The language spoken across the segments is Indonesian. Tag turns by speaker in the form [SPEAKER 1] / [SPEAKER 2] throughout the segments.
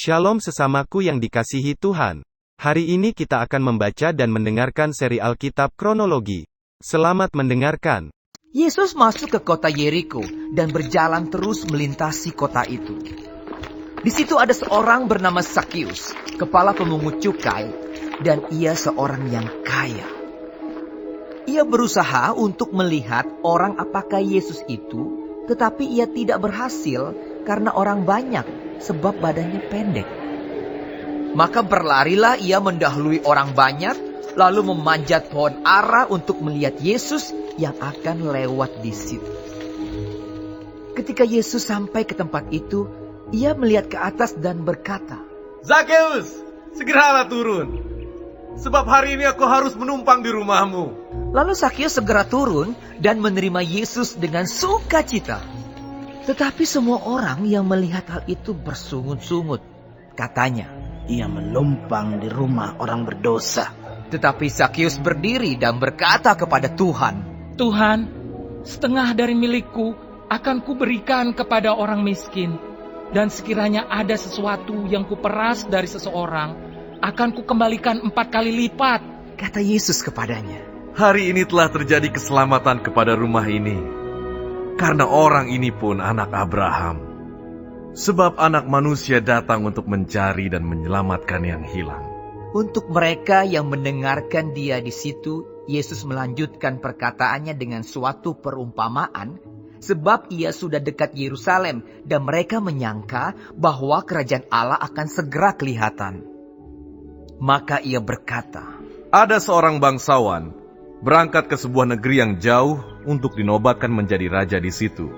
[SPEAKER 1] Shalom sesamaku yang dikasihi Tuhan. Hari ini kita akan membaca dan mendengarkan seri Alkitab kronologi. Selamat mendengarkan.
[SPEAKER 2] Yesus masuk ke kota Yeriko dan berjalan terus melintasi kota itu. Di situ ada seorang bernama Sakius, kepala pemungut cukai, dan ia seorang yang kaya. Ia berusaha untuk melihat orang apakah Yesus itu, tetapi ia tidak berhasil karena orang banyak, sebab badannya pendek. Maka berlarilah ia mendahului orang banyak, lalu memanjat pohon ara untuk melihat Yesus yang akan lewat di situ. Ketika Yesus sampai ke tempat itu, ia melihat ke atas dan berkata,
[SPEAKER 3] "Zakeus, segeralah turun, sebab hari ini aku harus menumpang di rumahmu."
[SPEAKER 2] Lalu Sakius segera turun dan menerima Yesus dengan sukacita. Tetapi semua orang yang melihat hal itu bersungut-sungut. Katanya,
[SPEAKER 4] "Ia menumpang di rumah orang berdosa."
[SPEAKER 2] tetapi Sakius berdiri dan berkata kepada Tuhan,
[SPEAKER 5] Tuhan, setengah dari milikku akan kuberikan kepada orang miskin. Dan sekiranya ada sesuatu yang kuperas dari seseorang, akan kukembalikan 4 kali lipat.
[SPEAKER 2] Kata Yesus kepadanya,
[SPEAKER 3] Hari ini telah terjadi keselamatan kepada rumah ini, karena orang ini pun anak Abraham. Sebab anak manusia datang untuk mencari dan menyelamatkan yang hilang.
[SPEAKER 2] Untuk mereka yang mendengarkan dia di situ, Yesus melanjutkan perkataannya dengan suatu perumpamaan, sebab ia sudah dekat Yerusalem dan mereka menyangka bahwa kerajaan Allah akan segera kelihatan. Maka ia berkata,
[SPEAKER 3] Ada seorang bangsawan berangkat ke sebuah negeri yang jauh untuk dinobatkan menjadi raja di situ,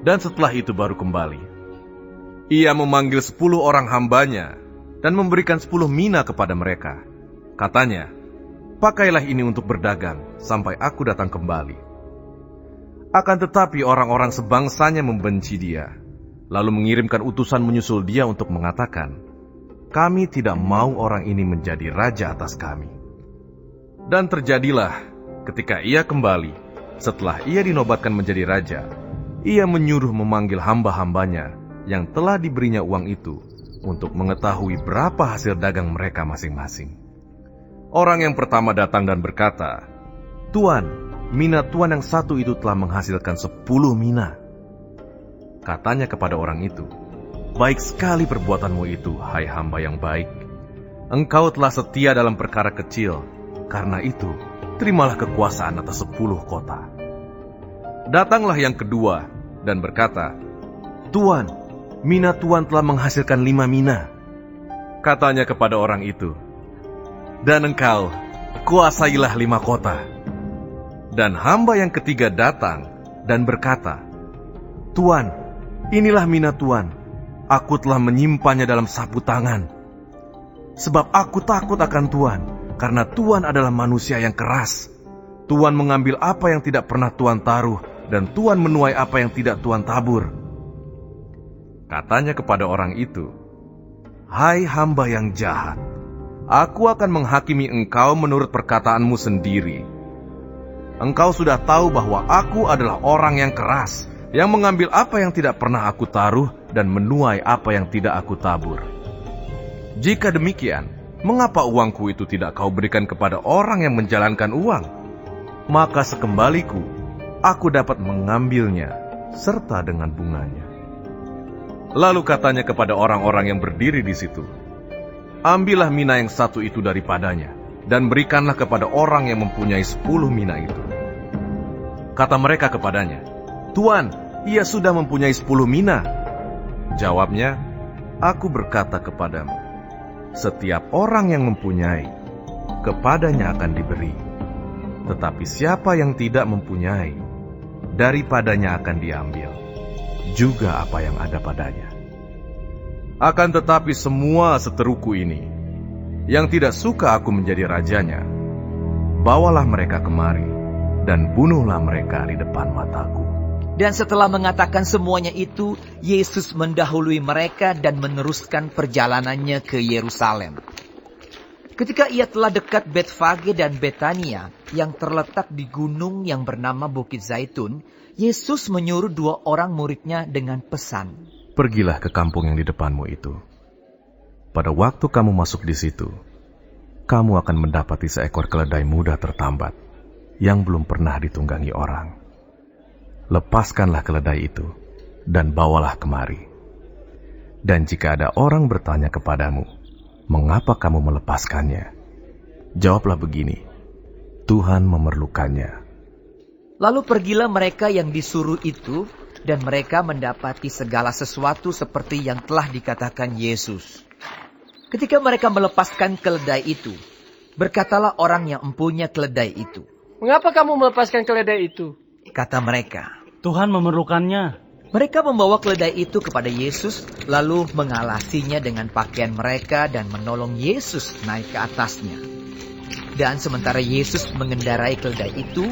[SPEAKER 3] dan setelah itu baru kembali. Ia memanggil 10 orang hambanya dan memberikan 10 mina kepada mereka. Katanya, pakailah ini untuk berdagang sampai aku datang kembali. Akan tetapi orang-orang sebangsanya membenci dia, lalu mengirimkan utusan menyusul dia untuk mengatakan, kami tidak mau orang ini menjadi raja atas kami. Dan terjadilah ketika ia kembali, setelah ia dinobatkan menjadi raja, ia menyuruh memanggil hamba-hambanya yang telah diberinya uang itu untuk mengetahui berapa hasil dagang mereka masing-masing. Orang yang pertama datang dan berkata, Tuan, mina tuan yang satu itu telah menghasilkan 10 mina. Katanya kepada orang itu, baik sekali perbuatanmu itu, hai hamba yang baik. Engkau telah setia dalam perkara kecil, karena itu terimalah kekuasaan atas 10 kota. Datanglah yang kedua dan berkata, Tuan, mina tuan telah menghasilkan 5 mina. Katanya kepada orang itu, dan engkau kuasailah 5 kota. Dan hamba yang ketiga datang dan berkata, Tuan, inilah mina tuan. Aku telah menyimpannya dalam sapu tangan. Sebab aku takut akan Tuan, karena Tuan adalah manusia yang keras. Tuan mengambil apa yang tidak pernah Tuan taruh, dan Tuan menuai apa yang tidak Tuan tabur. Katanya kepada orang itu, hai hamba yang jahat, aku akan menghakimi engkau menurut perkataanmu sendiri. Engkau sudah tahu bahwa aku adalah orang yang keras, yang mengambil apa yang tidak pernah aku taruh, dan menuai apa yang tidak aku tabur. Jika demikian, mengapa uangku itu tidak kau berikan kepada orang yang menjalankan uang? Maka sekembaliku, aku dapat mengambilnya, serta dengan bunganya. Lalu katanya kepada orang-orang yang berdiri di situ, ambillah mina yang satu itu daripadanya, dan berikanlah kepada orang yang mempunyai 10 mina itu. Kata mereka kepadanya, Tuan, ia sudah mempunyai 10 mina. Jawabnya, aku berkata kepadamu, setiap orang yang mempunyai, kepadanya akan diberi. Tetapi siapa yang tidak mempunyai, daripadanya akan diambil juga apa yang ada padanya. Akan tetapi semua seteruku ini, yang tidak suka aku menjadi rajanya, bawalah mereka kemari, dan bunuhlah mereka di depan mataku.
[SPEAKER 2] Dan setelah mengatakan semuanya itu, Yesus mendahului mereka dan meneruskan perjalanannya ke Yerusalem. Ketika ia telah dekat Betfage dan Betania, yang terletak di gunung yang bernama Bukit Zaitun, Yesus menyuruh 2 orang muridnya dengan pesan,
[SPEAKER 3] pergilah ke kampung yang di depanmu itu. pada waktu kamu masuk di situ, kamu akan mendapati seekor keledai muda tertambat yang belum pernah ditunggangi orang. Lepaskanlah keledai itu dan bawalah kemari. Dan jika ada orang bertanya kepadamu, mengapa kamu melepaskannya? Jawablah begini, Tuhan memerlukannya.
[SPEAKER 2] Lalu pergilah mereka yang disuruh itu, dan mereka mendapati segala sesuatu seperti yang telah dikatakan Yesus. Ketika mereka melepaskan keledai itu, berkatalah orang yang empunya keledai itu.
[SPEAKER 6] Mengapa kamu melepaskan keledai itu?
[SPEAKER 2] Kata mereka.
[SPEAKER 7] Tuhan memerlukannya.
[SPEAKER 2] Mereka membawa keledai itu kepada Yesus, lalu mengalasinya dengan pakaian mereka dan menolong Yesus naik ke atasnya. Dan sementara Yesus mengendarai keledai itu,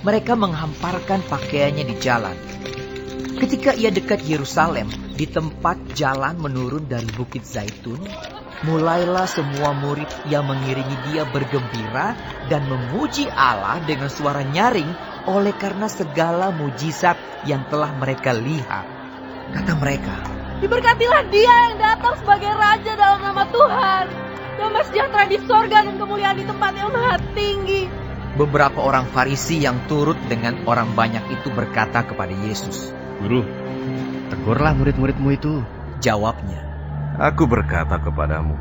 [SPEAKER 2] mereka menghamparkan pakaiannya di jalan. Ketika ia dekat Yerusalem, di tempat jalan menurun dari Bukit Zaitun, mulailah semua murid yang mengiringi dia bergembira dan memuji Allah dengan suara nyaring oleh karena segala mujizat yang telah mereka lihat. Kata mereka,
[SPEAKER 8] "Diberkatilah dia yang datang sebagai Raja dalam nama Tuhan. Damai sejahtera di sorga dan kemuliaan di tempat yang maha tinggi."
[SPEAKER 2] Beberapa orang Farisi yang turut dengan orang banyak itu berkata kepada Yesus.
[SPEAKER 9] Guru, tegurlah murid-muridmu itu.
[SPEAKER 2] Jawabnya,
[SPEAKER 3] Aku berkata kepadamu,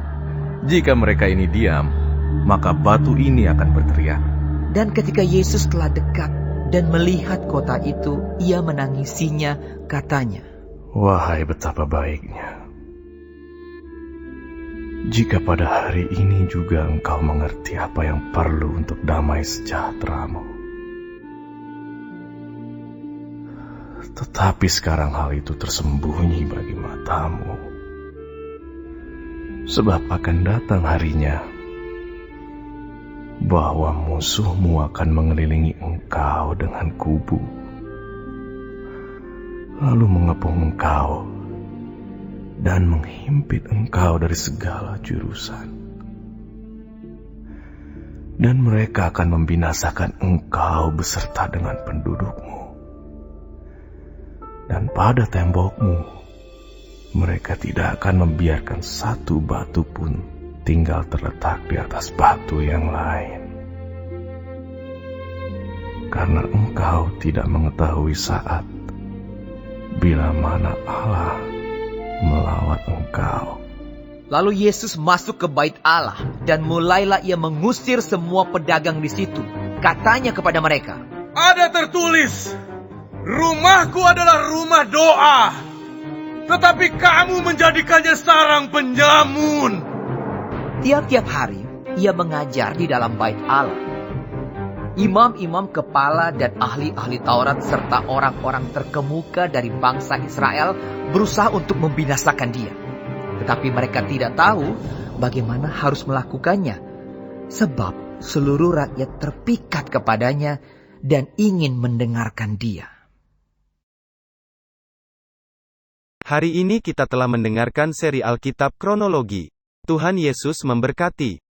[SPEAKER 3] jika mereka ini diam, maka batu ini akan berteriak.
[SPEAKER 2] dan ketika Yesus telah dekat dan melihat kota itu, ia menangisinya, katanya,
[SPEAKER 3] Wahai betapa baiknya, jika pada hari ini juga engkau mengerti apa yang perlu untuk damai sejahteramu. Tetapi sekarang hal itu tersembunyi bagi matamu. Sebab akan datang harinya bahwa musuhmu akan mengelilingi engkau dengan kubu, lalu mengepung engkau dan menghimpit engkau dari segala jurusan. Dan mereka akan membinasakan engkau beserta dengan pendudukmu. Dan pada tembokmu, mereka tidak akan membiarkan satu batu pun tinggal terletak di atas batu yang lain. Karena engkau tidak mengetahui saat bila mana Allah melawat engkau.
[SPEAKER 2] Lalu Yesus masuk ke bait Allah dan mulailah ia mengusir semua pedagang di situ. Katanya kepada mereka,
[SPEAKER 3] Ada tertulis, rumahku adalah rumah doa, tetapi kamu menjadikannya sarang penyamun.
[SPEAKER 2] tiap-tiap hari ia mengajar di dalam bait Allah. Imam-imam kepala dan ahli-ahli Taurat serta orang-orang terkemuka dari bangsa Israel berusaha untuk membinasakan dia. Tetapi mereka tidak tahu bagaimana harus melakukannya, sebab seluruh rakyat terpikat kepadanya dan ingin mendengarkan dia.
[SPEAKER 1] Hari ini kita telah mendengarkan seri Alkitab Kronologi. Tuhan Yesus memberkati.